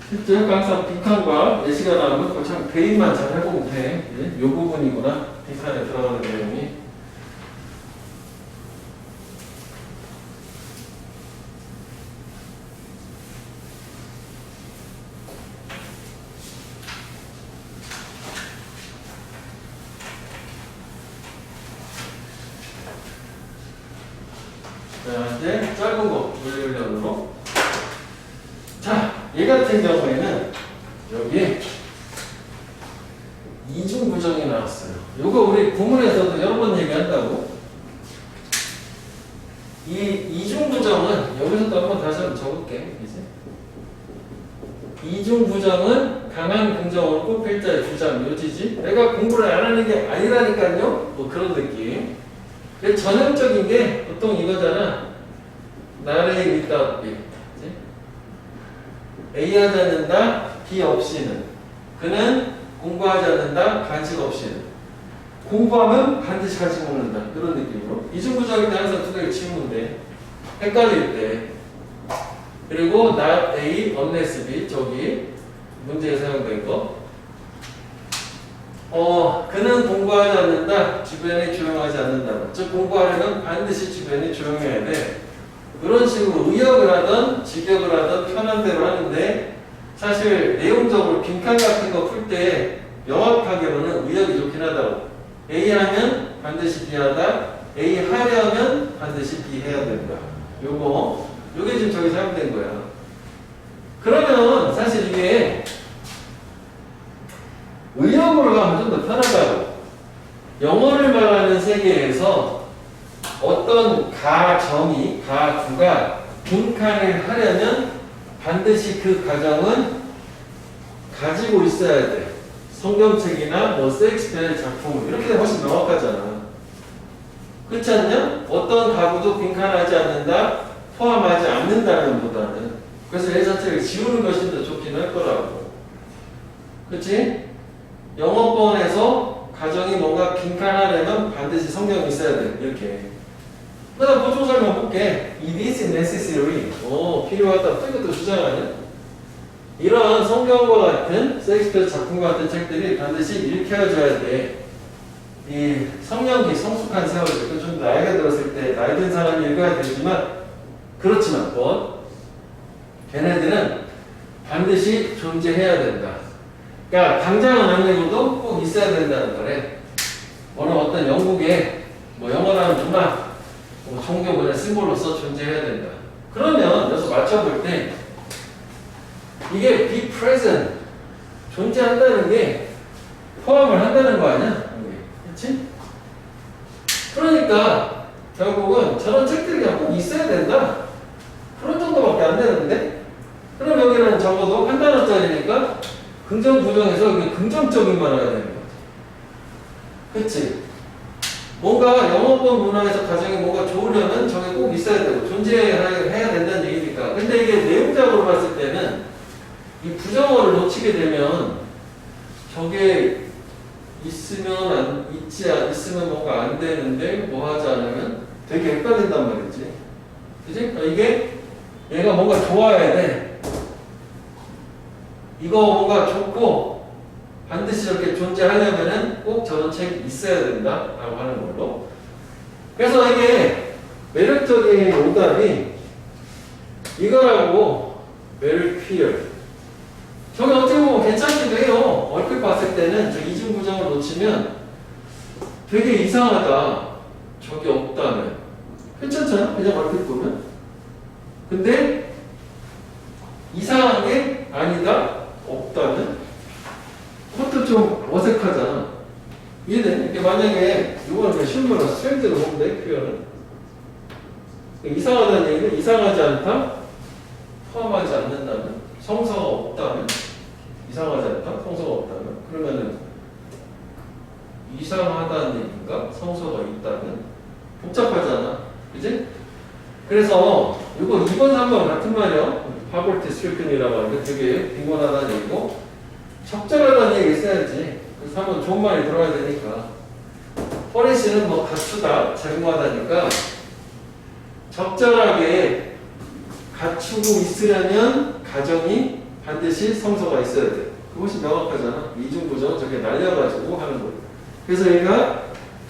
실제 항상 빈칸과 예시가 나오면 그참 대입만 잘 해보면 돼. 이 부분이구나. 빈칸에 들어가는 내용이. 자, 이제 짧은 거 물리훈련으로. 자, 얘 같은 경우에는 여기에 이중 부정이 나왔어요. 이거 우리 구문에서도 여러 번 얘기한다고. 이 이중 부정은 여기서도 한번 다시 한번 적을게. 이제 이중 부정은 강한 긍정어로 꼭 필자의 주장 요지지. 내가 공부를 안 하는 게 아니라니까요. 뭐 그런 느낌. 근데 전형적인 게 보통 이거잖아. 나를 믿다 B. A 하지 않는다, B 없이는. 그는 공부하지 않는다, 간식 없이는. 공부하면 반드시 간식 먹는다. 이런 느낌으로. 이중부정일 때 항상 두 개를 치우면 돼. 헷갈릴 때. 그리고 not A, unless B. 저기 문제에 사용된 거. 그는 공부하지 않는다, 주변이 조용하지 않는다. 즉 공부하려면 반드시 주변이 조용해야 돼. 그런 식으로 의역을 하든 직역을 하든 편한 대로 하는데, 사실 내용적으로 빈칸 같은 거 풀 때 명확하게로는 의역이 좋긴 하다고. A 하면 반드시 B 하다, A 하려면 반드시 B 해야 된다. 요게 지금 저기 사용된 거야. 그러면 사실 이게 의역으로 가면 좀 더 편하다고. 영어를 말하는 세계에서 어떤 가구가 빈칸을 하려면 반드시 그 가정은 가지고 있어야 돼. 성경책이나 뭐 셰익스피어의 작품 이렇게 훨씬 명확하잖아. 그렇지 않냐? 어떤 가구도 빈칸하지 않는다, 포함하지 않는다는 보다는. 그래서 얘 자체를 지우는 것이 더 좋긴 할 거라고. 그렇지? 영어권에서 가정이 뭔가 빈칸하려면 반드시 성경이 있어야 돼. 이렇게. 그다음 보충 설명 볼게. It is necessary. 필요하다. 또 이것도 주장하냐? 이런 성경과 같은 셰익스피어 작품과 같은 책들이 반드시 읽혀져야 돼. 이 성령기 성숙한 세월들, 좀 나이가 들었을 때 나이 든 사람이 읽어야 되지만, 그렇지만 걔네들은 반드시 존재해야 된다. 그러니까 당장은 안 읽어도 꼭 있어야 된다는 거래. 어떤 영국의 영어라는 문화, 종교 그냥 심볼로서 존재해야 된다. 그러면 여기서 맞춰볼 때 이게 be present, 존재한다는 게 포함을 한다는 거 아니야? 그렇지? 그러니까 결국은 저런 책들이 그냥 꼭 있어야 된다. 그런 정도밖에 안 되는데? 그럼 여기는 적어도 한 단어짜리니까 긍정, 부정에서 긍정적인 말을 해야 되는 거지. 그치? 뭔가 영어권 문화에서 가정이 뭔가 좋으려면 저게 꼭 있어야 되고 존재해야 된다는 얘기니까. 근데 이게 내용적으로 봤을 때는 이 부정어를 놓치게 되면 저게 있으면 뭔가 안 되는데 뭐 하지 않으면 되게 헷갈린단 말이지. 그치? 그러니까 이게 얘가 뭔가 좋아야 돼. 이거 뭔가 좋고 반드시 이렇게 존재하려면은 꼭 저런 책이 있어야 된다라고 하는 걸로. 그래서 이게 매력적인 오답이 이거라고 멜피얼. 저게 어떻게 보면 괜찮기도 해요. 얼핏 봤을 때는 저 이중부정을 놓치면 되게 이상하다. 저게 없다면. 괜찮잖아? 그냥 얼핏 보면. 근데 이상한 게 아니다. 없다면? 그것도 좀 어색하잖아. 이해돼? 이게 만약에 이거는 쉬운 거라 스트레이트로 보면 돼, 표현은. 이상하다는 얘기는 이상하지 않다? 포함하지 않는다면? 성서가 없다면? 이상하지 않다? 성서가 없다면? 그러면은 이상하다는 얘기인가? 성서가 있다면? 복잡하잖아. 그지? 그래서 이거 2번, 3번 같은 말이야. 파볼티 스트리큰이라고 하는 게 되게 빈곤하다는 얘기고 적절하다는 얘기 있어야지. 그래서 한번 좋은 말이 들어야 되니까. 포레시는 뭐 갖추다, 제공하다니까 적절하게 갖추고 있으려면 가정이 반드시 성서가 있어야 돼. 그것이 명확하잖아. 이중부정 저게 날려가지고 하는 거예요. 그래서 얘가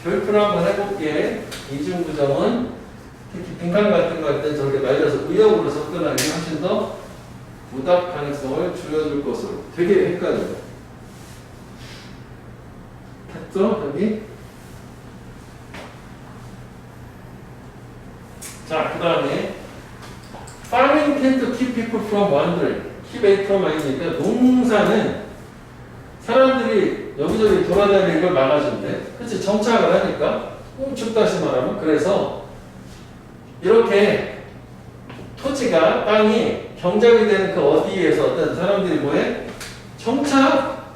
별표를 한번 해볼게. 이중부정은 특히 빈칸 같은 거 할 때 저렇게 날려서 의역으로 접근하기 훨씬 더 오답 가능성을 줄여줄 것으로. 되게 헷갈려. 됐죠? 여기? 자, 그 다음에 Farming tend to keep people from wandering. keep away from 아니니까 농사는 사람들이 여기저기 돌아다니는 걸 막아준대. 그치? 정착을 하니까. 쭉 다시 말하면. 그래서 이렇게 토지가, 땅이 경작이 되는 그 어디에서든 사람들이 뭐해? 정착!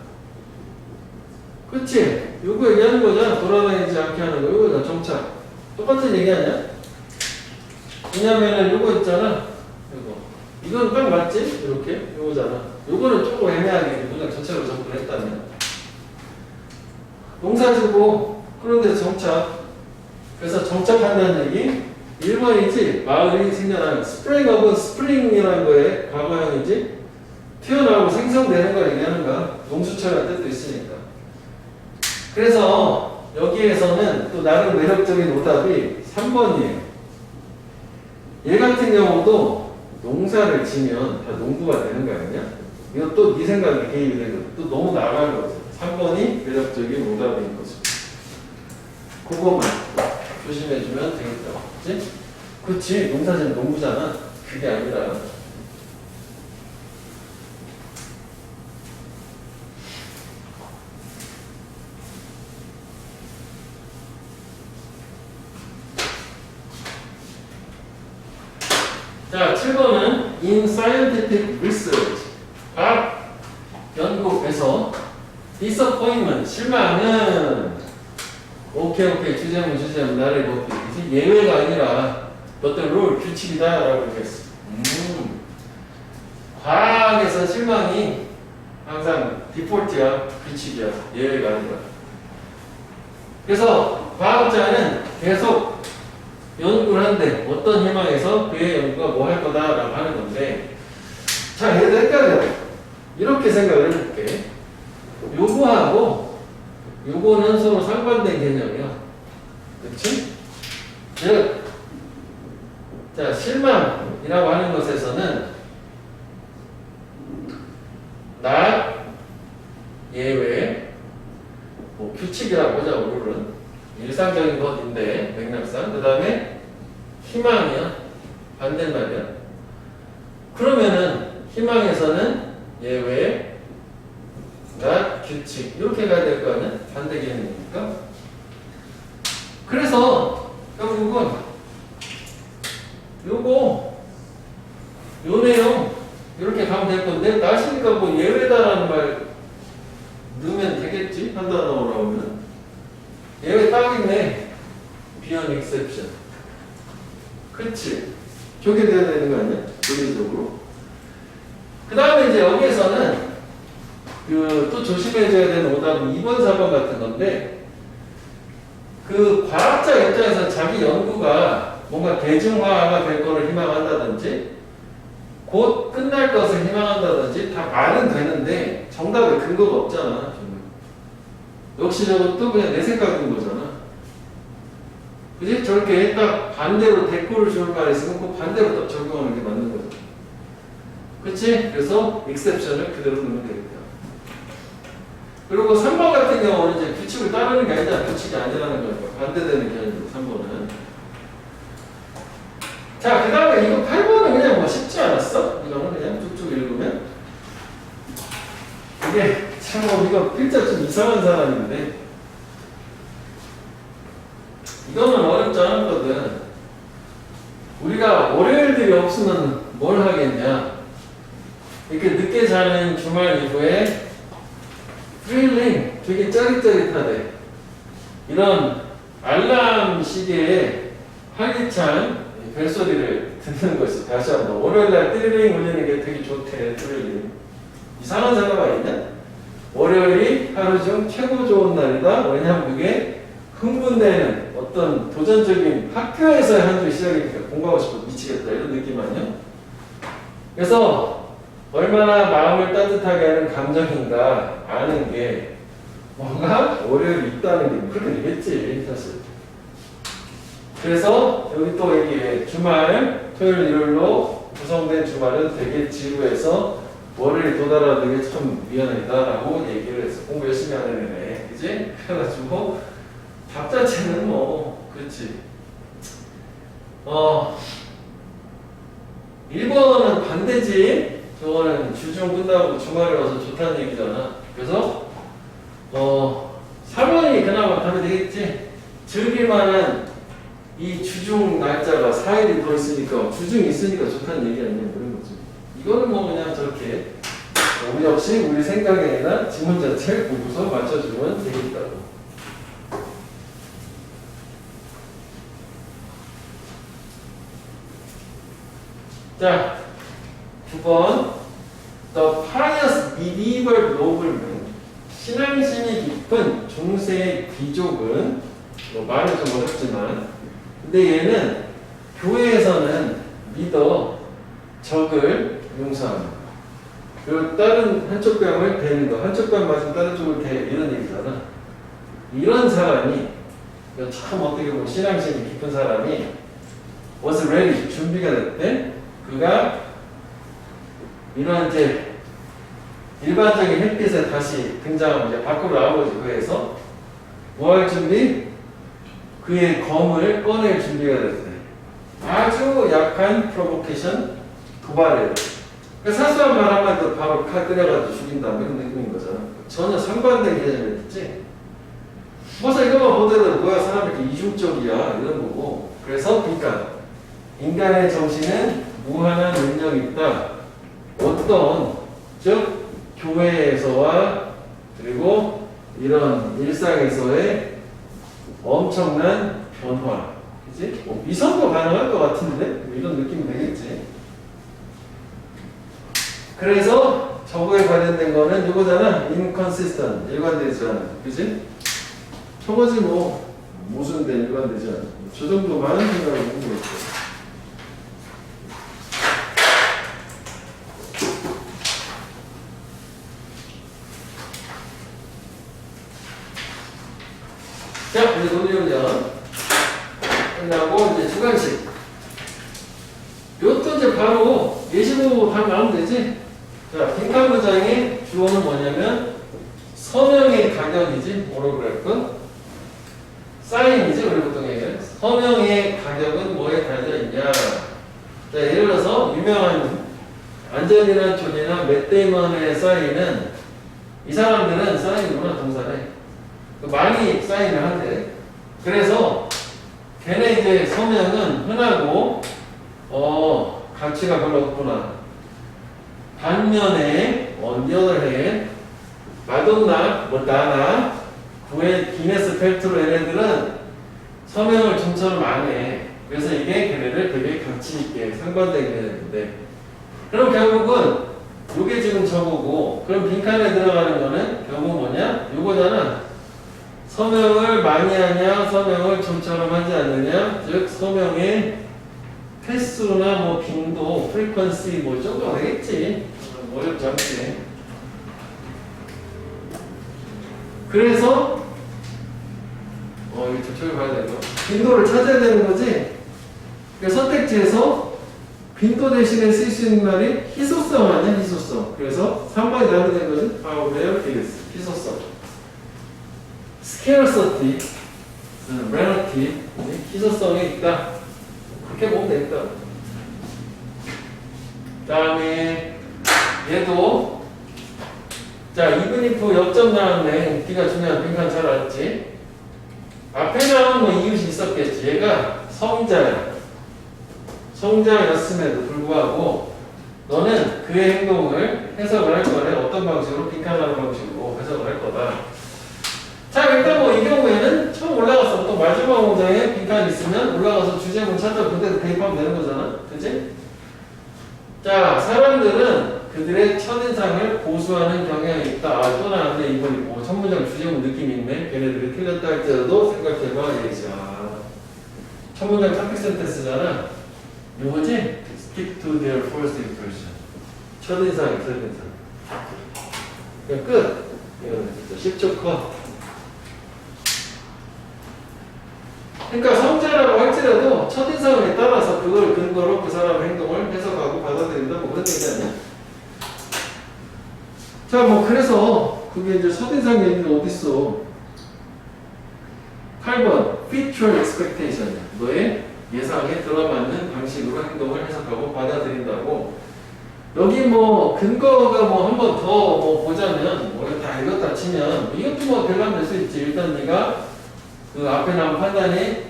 그치? 요거 얘기하는 거잖아. 돌아다니지 않게 하는 거. 요거잖아. 정착. 똑같은 얘기 아니야? 왜냐면은 요거 있잖아. 요거. 이건 딱 맞지? 이렇게? 요거잖아. 요거는 조금 애매하게 문장 전체로 접근했다면. 농사지고, 그런 데서 정착. 그래서 정착한다는 얘기. 1번이지 마을이 생겨나는 스프링이라는 거에 과거형이지 튀어나오고 생성되는 걸 얘기하는 거야. 농수철이라는 뜻도 있으니까. 그래서 여기에서는 또 나름 매력적인 오답이 3번이에요. 얘 같은 경우도 농사를 지면 다 농부가 되는 거 아니냐? 이거 또 네 생각에 개입이 되는 거. 또 너무 나간 거죠. 3번이 매력적인 오답인 거죠. 그거만 조심해주면 되겠다. 그치? 그치. 농사지는 농부잖아. 그게 아니라. 자, 7번은 In Scientific Research. 과학 연구에서 Disappointment, 실망은 오케이 주제문 나를 먹기 예외가 아니라 어떤 룰 규칙이다 라고 얘기했어. 과학에서 실망이 항상 디폴트야. 규칙이야. 예외가 아니라. 그래서 과학자는 계속 연구를 한대. 어떤 희망에서 그의 연구가 뭐 할 거다 라고 하는 건데, 자, 얘도 헷갈려. 이렇게 생각을 해볼게. 요거하고 요거는 서로 상반된 개념이야. 그치? 즉, 자, 실망이라고 하는 것에서는 나 예외, 뭐 규칙이라고 하자, 룰은 일상적인 것인데 맥락상. 그 다음에 희망이야. 반대말이야. 그러면은 희망에서는 예외, 나 규칙 이렇게 가야 될 거 아니야? 반대 개념이니까. 그래서 be an exception. 그치? 저게 돼야 되는 거 아니야? 논리적으로. 그 다음에 이제 여기에서는 또 조심해줘야 되는 오답은 2번, 4번 같은 건데, 과학자 입장에서 자기 연구가 뭔가 대중화가 될 거를 희망한다든지, 곧 끝날 것을 희망한다든지, 다 말은 되는데, 정답에 근거가 없잖아. 역시 저것도 그냥 내 생각인 거잖아. 그지? 저렇게 딱 반대로 대꾸를 줄 말이 있으면 그 반대로 딱 적용하는 게 맞는 거죠. 그치? 그래서 exception을 그대로 넣으면 되겠다. 그리고 3번 같은 경우는 이제 규칙을 따르는 게 아니라 규칙이 아니라는 거니까 반대되는 개념이고 3번은. 자, 그 다음에 이거 8번은 그냥 뭐 쉽지 않았어? 이거는 그냥 쭉쭉 읽으면. 이게 참 이거 필자 좀 이상한 사람인데 이거는 어렵지 않았거든. 우리가 월요일들이 없으면 뭘 하겠냐? 이렇게 늦게 자는 주말 이후에 프릴링 되게 짜릿짜릿하대. 이런 알람 시계에 활기찬 벨소리를 듣는 것이 다시 한번 월요일날 띠리링 울리는 게 되게 좋대. 띠리링. 이상한 사람 아니냐? 월요일이 하루 중 최고 좋은 날이다. 왜냐하면 그게 흥분되는 어떤 도전적인 학교에서의 한 주 시작이니까 공부하고 싶어 미치겠다 이런 느낌 아니야? 그래서 얼마나 마음을 따뜻하게 하는 감정인가 아는 게 뭔가 월요일이 있다는 게 그렇게 되겠지 사실. 그래서 여기 또 얘기해. 주말 토요일 일요일로 구성된 주말은 되게 지루해서 월요일이 도달하는 게 참 미안하다라고 얘기를 했어. 공부 열심히 하는 애네. 그지? 그래가지고 답 자체는 뭐 그렇지. 1번은 반대지. 저거는 주중 끝나고 주말에 와서 좋다는 얘기잖아. 그래서 4번이 그나마 답이 되겠지. 즐길만한 이 주중 날짜가 4일이 더 있으니까 주중이 있으니까 좋다는 얘기 아니냐 그런 거지. 이거는 뭐 그냥 저렇게 우리 역시 우리 생각에 아니라 지문 자체를 보고서 맞춰주면 되겠다고. 자, 9번 The pious medieval nobleman 신앙심이 깊은 중세 귀족은 말은 좀 어렵지만 근데 얘는 교회에서는 믿어 적을 용서합니다. 그리고 다른 한쪽 뺨을 대는 거 한쪽 뺨 맞으면 다른 쪽을 대 이런 얘기잖아. 이런 사람이 참 어떻게 보면 신앙심이 깊은 사람이 was ready 준비가 됐대. 그가 이런 이제 일반적인 햇빛에 다시 등장하면 이제 밖으로 나오지. 그래서 뭐 할 준비? 그의 검을 꺼낼 준비가 됐대. 아주 약한 프로보케이션 도발이에요. 그러니까 사소한 말 한마디도 바로 칼 끓여가지고 죽인다 이런 느낌인 거잖아. 전혀 상반된 개념이었지. 벌써 이것만 보더라도 뭐야 사람이 이렇게 이중적이야 이런 거고. 그래서 그러니까 인간의 정신은 무한한 능력이 있다. 어떤 즉 교회에서와 그리고 이런 일상에서의 엄청난 변화, 그치? 위선도 가능할 것 같은데 이런 느낌이 되겠지. 그래서 저거에 관련된 거는 이거잖아. inconsistent 일관되지 않아, 그치? 저거지 뭐 무슨 데 일관되지 않아. 저 정도 많은 생각을 하고 있어. 자, 이제 논리훈련 끝나고 이제 주관식. 이것도 이제 바로 예시로 다 나오면 되지. 자, 빈칸 문장의 주어는 뭐냐면 서명의 가격이지. 뭐라고 그럴까? 사인이지. 우리 보통 얘기해. 서명의 가격은 뭐에 달려 있냐. 자, 예를 들어서 유명한 안젤리나 존이나 맷 데이먼의 사인은 이 사람들은 사인이구나 동사네. 많이 사인을 한대. 그래서 걔네 이제 서명은 흔하고 가치가 별로 없구나. 반면에 on the other hand 마돈나, 뭐 나나, 구의 기네스 펠트로 얘네들은 서명을 좀처럼 안 해. 그래서 이게 걔네를 되게 가치 있게 상반되게 되는데, 그럼 결국은 요게 지금 저거고, 그럼 빈칸에 들어가는 거는 결국 뭐냐? 요거잖아. 서명을 많이 하냐, 서명을 좀처럼 하지 않느냐, 즉 서명의 횟수나 뭐 빈도, frequency 뭐 정도 되겠지. 어렵지 않지. 그래서 이거 저쪽에 봐야 되는 거. 빈도를 찾아야 되는 거지. 그러니까 선택지에서 빈도 대신에 쓸 수 있는 말이 희소성 아니야, 희소성. 그래서 3번이 나오게 된 것은 how rare is 희소성. scarcity, rarity, 희소성이 있다. 그렇게 보면 되겠다. 다음에 얘도 자, even if 역점 나왔네. D가 중요한 빈칸 잘 알았지? 앞에는 뭐 이웃이 있었겠지. 얘가 성자야. 성자였음에도 불구하고 너는 그의 행동을 해석을 할 거래. 어떤 방식으로? 빈칸하는 방식으로 해석을 할 거다. 자, 일단 뭐 이 경우에는 처음 올라가서 또 마지막 문장에 빈칸이 있으면 올라가서 주제문 찾아 그대로 대입하면 되는 거잖아. 그치? 자, 사람들은 그들의 첫인상을 고수하는 경향이 있다. 아, 또 나왔네. 이번에 뭐 첫 문장 주제문 느낌이 있네. 걔네들이 틀렸다 할지라도 생각해봐. 얘기자. 첫 문장 topic sentence잖아. 요거지? Stick to their first impression. 첫인상이 첫인상. 그냥 끝. 이거는 진짜 10초 컷. 그러니까 성자라고 할지라도 첫인상에 따라서 그걸 근거로 그 사람의 행동을 해석하고 받아들인다. 뭐 그런 얘기 아니야? 자, 뭐 그래서 그게 이제 첫인상 얘기는 어딨어? 8번 feature expectation. 너의 예상에 들어맞는 방식으로 행동을 해석하고 받아들인다고. 여기 뭐 근거가 뭐 한 번 더 뭐 보자면 뭐 다 읽었다 치면 이것도 뭐 대답될 수 있지. 일단 네가 그 앞에 나온 판단이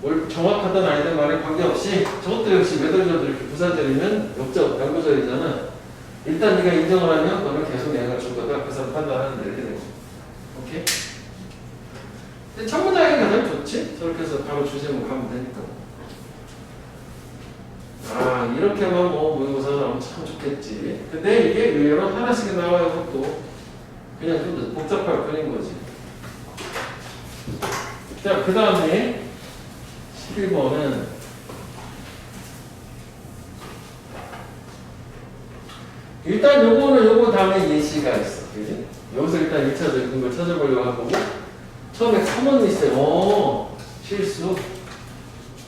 뭘 정확하든 아니든 말에 관계없이 저것도 역시 매달려도 이렇게 부사절이면 역적, 양보절이잖아. 일단 네가 인정을 하면 너는 계속 영향을 줄 거다. 그 사람 판단하는 데 이렇게 되고. 오케이? 근데 첫 문장이 가장 좋지? 저렇게 해서 바로 주제문 가면 되니까. 아, 이렇게만 뭐 모의고사 나오면 참 좋겠지. 근데 이게 의외로 하나씩 나와요. 그것도 그냥 좀 복잡할 뿐인 거지. 자, 그 다음에 11번은 일단 요거는 요거 다음에 예시가 있어. 그지? 여기서 일단 1차적인 걸 찾아보려고 한 거고 처음에 3원 있어요. 실수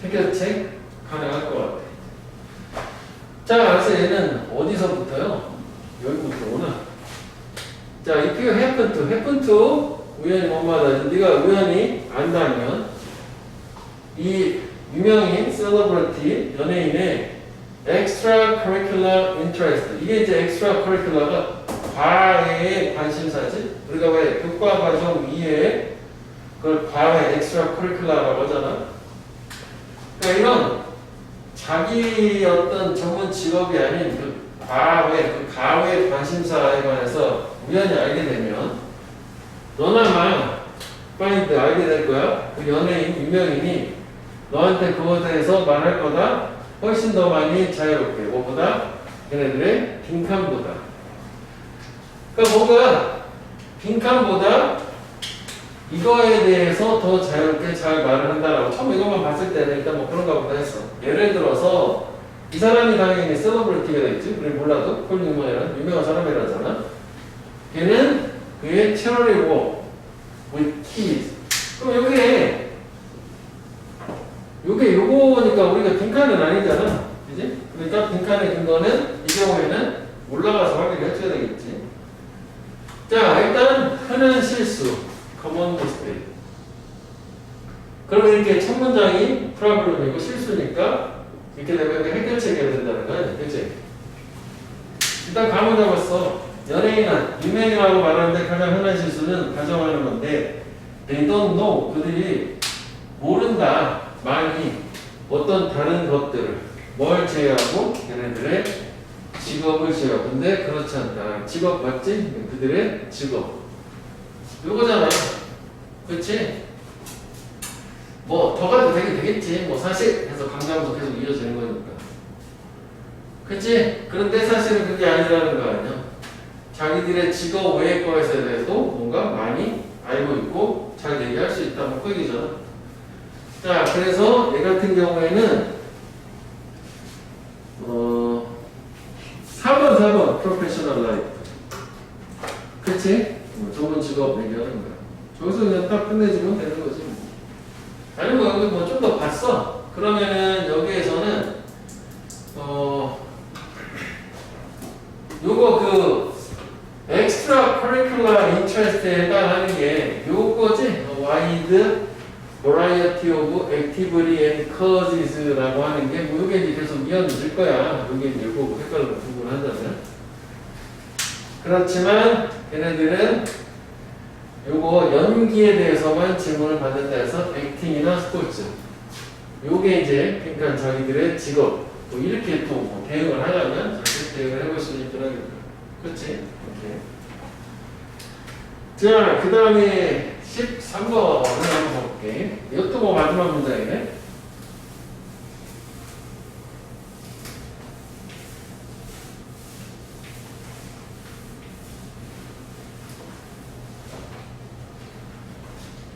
해결책 가능할 것 같아. 자, 그래서 얘는 어디서부터요? 여기부터구나. 자, if you happen to 우연히 뭐마다 네가 우연히 안다면 이 유명인 셀러브리티 연예인의 extracurricular interest 이게 이제 extracurricular가 과외의 관심사지. 우리가 왜 교과 과정 이외에 그걸 과외 extracurricular라고 하잖아. 그러니까 이런 자기 어떤 전문 직업이 아닌 그 과외, 그 가외 관심사에 관해서 우연히 알게 되면 너나마 find 알게 될 거야. 그 연예인, 유명인이 너한테 그것에 대해서 말할 거다. 훨씬 더 많이 자유롭게. 뭐보다? 걔네들의 빈칸보다. 그러니까 뭐가 빈칸보다 이거에 대해서 더 자유롭게 잘 말을 한다라고 처음 이것만 봤을 때는 일단 뭐 그런가 보다 했어. 예를 들어서 이 사람이 당연히 셀러브리티가 되겠지. 우리 몰라도 폴 뉴먼이라는 유명한 사람이라잖아. 걔는 그의 charity work with kids. 그럼 요게 요거니까 우리가 빈칸은 아니잖아. 그지? 그러니까 빈칸의 근거는 이 경우에는 올라가서 확인을 해줘야 되겠지. 자, 일단 흔한 실수 common mistake. 그러면 이렇게 첫 문장이 problem이고 실수니까 이렇게 되면 해결책이 해야 된다는 거야. 그치? 일단 감을 잡았어. 연예인은 유명이라고 말하는데 가장 흔한 실수는 가정하는 건데 they don't know. 그들이 모른다. 많이 어떤 다른 것들을 뭘 제외하고 걔네들의 직업을 제외하고. 근데 그렇지 않다. 직업 맞지? 그들의 직업 요거잖아. 그렇지? 뭐 더 가도 되겠지. 뭐 사실 해서 강좌부터 계속 이어지는 거니까. 그치? 그런데 사실은 그게 아니라는 거 아니야. 자기들의 직업 외의 것에 대해서 뭔가 많이 알고 있고 잘 얘기할 수 있다는 그 얘기잖아. 자, 그래서 얘 같은 경우에는 4번 프로페셔널 라이프. 그치? 좋은 직업 얘기하는 거야. 저기서 그냥 딱 끝내주면 되는 거지. 아니 뭐 여기 뭐 좀 더 봤어. 그러면은 여기에서는 요거 그 extra curricular interest에 해당하는 게 요거지. wide variety of activity and causes라고 하는 게 뭐 요게 이제 계속 이어질 거야. 요게 이제 요거 색깔로 구분한다면. 그렇지만 걔네들은 요거 연기에 대해서만 질문을 받는다 해서 액팅이나 스포츠 요게 이제 그러니까 자기들의 직업 뭐 이렇게 또뭐 대응을 하려면 자기 대응을 해볼 수 있는 그런 그렇지? 오케이. 자, 그 다음에 13번을 한번 볼게. 이것도 뭐 마지막 문장이네.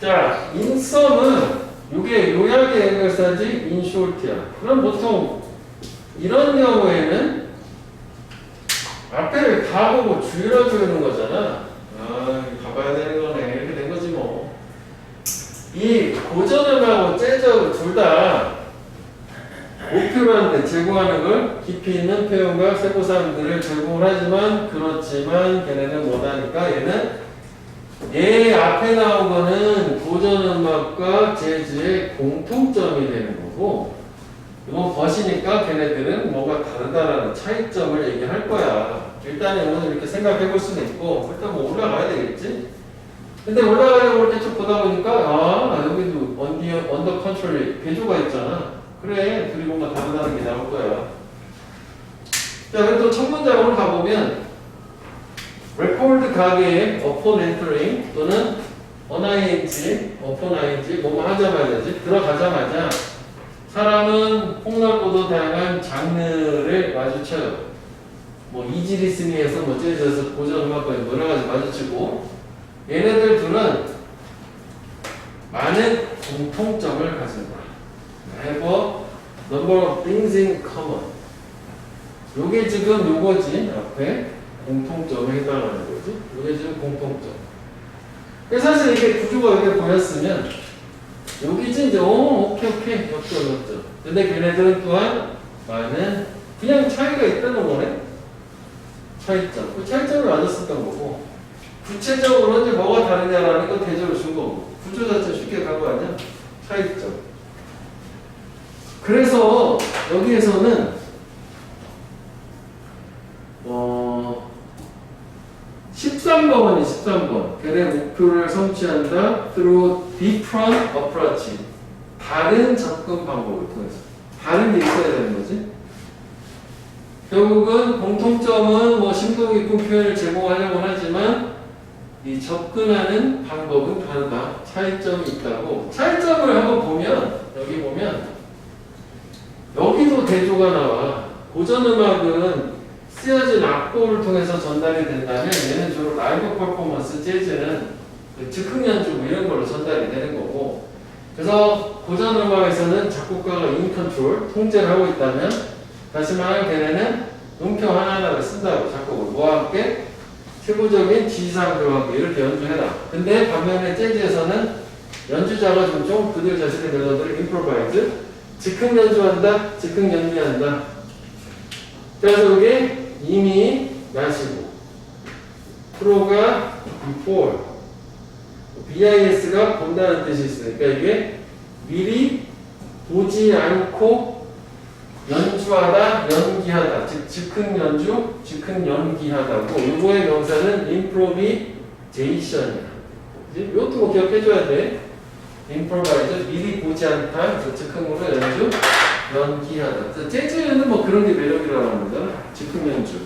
자, 인썸은 이게 요약의 해결사지 인쇼트야. 그럼 보통 이런 경우에는 앞에를 다 보고 줄여 주는 거잖아. 아, 가봐야 되는 거네. 이렇게 된 거지 뭐. 이 고전음하고 재즈 둘 다 목표로 하는데 제공하는 걸 깊이 있는 표현과 세부사항들을 제공을 하지만 그렇지만 걔네는 못하니까 얘는 얘 앞에 나온 거는 고전음악과 재즈의 공통점이 되는 거고 이건 벗이니까 걔네들은 뭐가 다르다라는 차이점을 얘기할 거야. 일단은 오늘 이렇게 생각해 볼 수는 있고 일단 뭐 올라가야 되겠지? 근데 올라가려고 이렇게 쭉 보다 보니까 아 여기도 언더 컨트롤 배조가 있잖아. 그래 둘이 뭔가 다르다는 게 나올 거야. 자 그래도 첫 문장으로 가보면 record 가게에 upon entering 또는 on ing, upon ing 뭐뭐 하자마자지 들어가자마자 사람은 폭넓고도 다양한 장르를 마주쳐요. 뭐 이지 리스닝에서 뭐 재즈에서 고전 음악까지 여러 가지 마주치고 얘네들 둘은 많은 공통점을 가진다. have a number of things in common. 요게 지금 요거지 앞에 공통점에 해당하는 거지. 요게 지금 공통점. 사실 이게 구조가 이렇게 보였으면 여기지 이제 오케이 역전. 근데 걔네들은 또한 많은 그냥 차이가 있다는 거네. 차이점. 그 차이점을 맞았었던 거고 구체적으로 이제 뭐가 다르냐라는 건 대조를 준 거고 구조 자체 쉽게 간 거 아니야? 차이점. 그래서 여기에서는 13번이 13번. 걔네 목표를 성취한다. through different approach. 다른 접근 방법을 통해서. 다른 게 있어야 되는 거지. 결국은 공통점은 뭐 심도 깊은 표현을 제공하려고 하지만 이 접근하는 방법은 다르다. 차이점이 있다고. 차이점을 한번 보면 여기 보면 여기도 대조가 나와. 고전음악은 쓰여진 악보를 통해서 전달이 된다면 얘는 주로 라이브 퍼포먼스, 재즈는 그 즉흥 연주 뭐 이런 걸로 전달이 되는 거고 그래서 고전음악에서는 작곡가가 인 컨트롤, 통제를 하고 있다면 다시 말하면 걔네는 음표 하나하나를 쓴다고 작곡을 뭐와 함께? 세부적인 지시사항들과 함께 이렇게 연주해라. 근데 반면에 재즈에서는 연주자가 좀 그들 자신의 멜로디를 임프로바이즈 즉흥 연주한다, 즉흥 연주한다. 그래서 이게 이미 마시고 프로가 before BIS가 본다는 뜻이 있으니까 이게 미리 보지 않고 연주하다, 연기하다 즉 즉흥 연주, 즉흥 연기하다고 이거의 명사는 improvisation이야. 이것도 뭐 기억해줘야 돼. improvise 미리 보지 않다, 즉흥으로 연주 연기하다. 재즈는 뭐 그런 게 매력이라고 하는 거잖아. 즉흥 연주.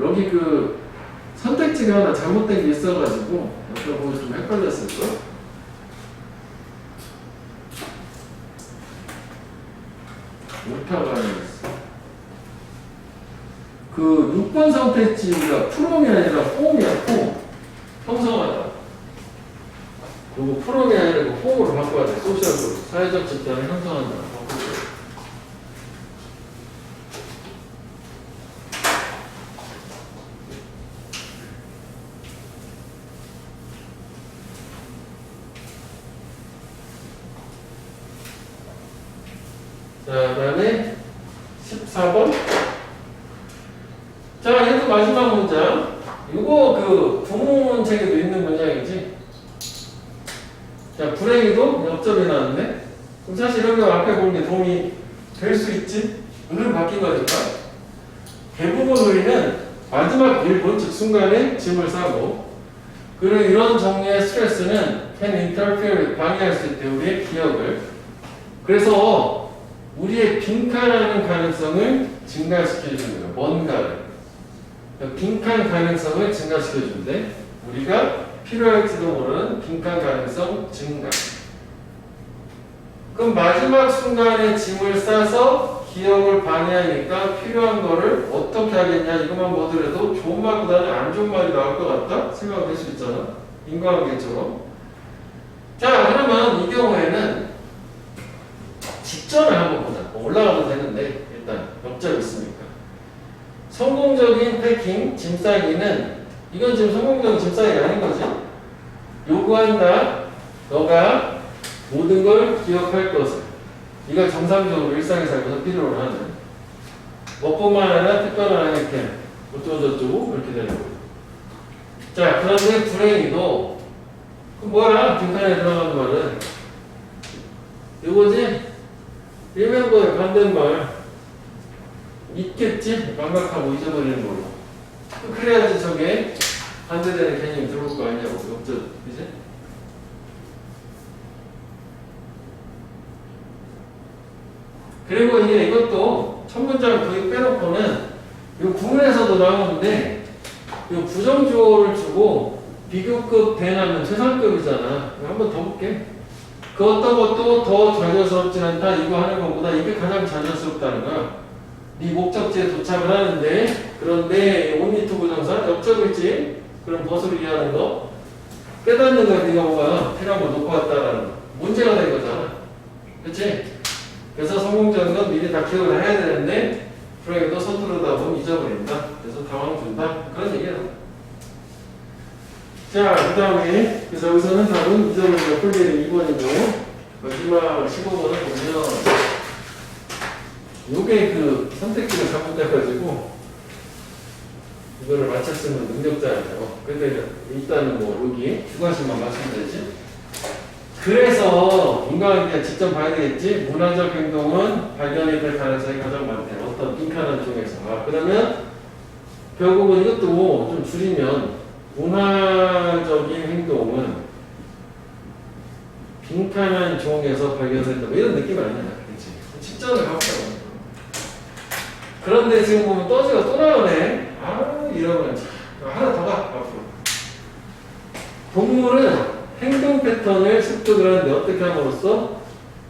여기 그 선택지가 하나 잘못된 게 있어가지고 보고 좀 헷갈렸을까? 오타가 아니었어. 그 6번 선택지가 프롬이 아니라 폼이야, 폼. 형성하다. 그리고 프롬이 아니라 폼으로 바꿔야 돼. 소셜으로. 사회적 집단을 형성한다. 자, 그 다음에 14번. 자, 얘도 마지막 문장. 이거 그 구문책에도 있는 문장이지. 자, 불행히도 옆접이 나왔네. 그럼 사실 여기 앞에 보는 게 도움이 될 수 있지? 오늘 바뀐 거니까. 대부분 우리는 마지막 1분, 즉 순간에 짐을 싸고, 그리고 이런 종류의 스트레스는 can interfere, 방해할 수 있대, 우리의 기억을. 그래서 우리의 빈칸하는 가능성을 증가시켜주는 거예요. 뭔가를. 빈칸 가능성을 증가시켜준대. 우리가 필요할지도 모르는 빈칸 가능성 증가. 그럼 마지막 순간에 짐을 싸서 기억을 방해하니까 필요한 거를 어떻게 하겠냐. 이것만 보더라도 좋은 말보다는 안 좋은 말이 나올 것 같다? 생각할 수 있잖아. 인과관계처럼. 자, 그러면 이 경우에는 직전을 한번 보자. 올라가도 되는데 일단 옆접 있으니까. 성공적인 패킹, 짐 싸기는 이건 지금 성공적인 짐 싸기가 아닌 거지. 요구한다. 너가 모든 걸 기억할 것을. 네가 정상적으로 일상에 살면서 필요로 하는. 뭐뿐만 아니라 특별한 아이템. 어쩌고저쩌고 이렇게 되는 거예요. 자, 그런데 불행히도 그 뭐야? 빈칸에 들어가는 말은 이거지? remember의 반대말 있겠지? 망각하고 잊어버리는 걸로. 그래야지 저게 반대되는 개념이 들어올 거 아니냐고. 없죠? 그지? 그리고 이것도 첫 문장 도입 빼놓고는 이 구문에서도 나오는데 이 부정주어를 주고 비교급 대나면 최상급이잖아. 한번 더 볼게. 그 어떤 것도 더 좌절스럽진 않다. 이거 하는 것보다 이게 가장 좌절스럽다는 거야. 네 목적지에 도착을 하는데 그런데 온리투 부정사 옆적일지 그런 벗을 이해하는 거 깨닫는 거야. 네가 뭐가 필요한 걸 놓고 왔다라는 거. 문제가 된 거잖아. 그치? 그래서 성공적인 건 미리 다 기억을 해야 되는데 불행히도 서투르다 보면 잊어버린다. 그래서 당황 준다. 그런 얘기야. 자, 그 다음에 그래서 여기서는 답은 잊어버린 풀리는 2번이고 마지막 15번을 보면 요게 그 선택지가 잘못돼가지고 이거를 맞춰 쓰는 능력자예요. 근데 일단은 뭐 여기 두 가지만 맞추면 되지. 그래서 인과관계 직접 봐야 되겠지. 문화적 행동은 발견이 될 가능성이 가장 많대요. 어떤 빈칸한 중에서. 그러면 결국은 이것도 좀 줄이면 문화적인 행동은 빈칸한 종에서 발견된다. 뭐 이런 느낌 아니야. 그렇지? 직전을 갖고 있다. 그런데 지금 보면 떠지가 또 나오네. 이러면 하나 더 가. 앞으로. 동물은 행동 패턴을 습득을 하는데 어떻게 함으로써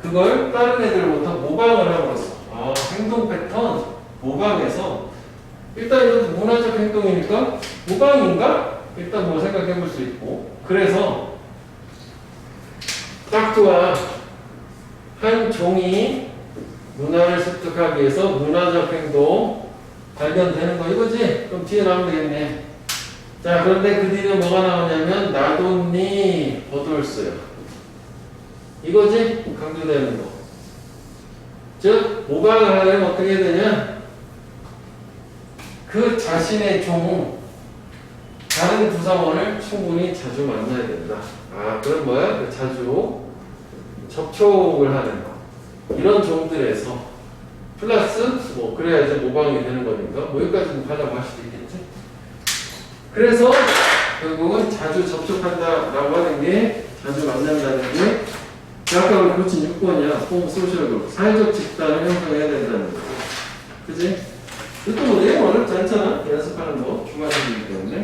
그걸 다른 애들로부터 모방을 함으로써 행동 패턴 모방해서 일단 이것도 문화적 행동이니까 모방인가? 일단 뭐 생각해 볼 수 있고 그래서 딱 좋아. 한 종이 문화를 습득하기 위해서 문화적 행동 발견되는 거 이거지? 그럼 뒤에 나오면 되겠네. 자, 그런데 그 뒤에 뭐가 나오냐면 나돈니 버돌스요. 이거지? 강조되는 거. 즉 모방을 하려면 어떻게 해야 되냐? 그 자신의 종 다른 구성원을 충분히 자주 만나야 된다. 그럼 뭐야? 자주 접촉을 하는 거. 이런 종들에서 플러스 뭐 그래야지 모방이 되는 거니까 뭐 여기까지는 가려고 할 수도 있겠지. 그래서 결국은 자주 접촉한다라고 하는 게 자주 만난다는 게 아까 우리 고친 6번이야. 홈 소셜 그룹 사회적 집단을 형성해야 된다는 거지. 그지? 이것도 뭐 내용 어렵지 않잖아. 연습하는 거 중간이기 때문에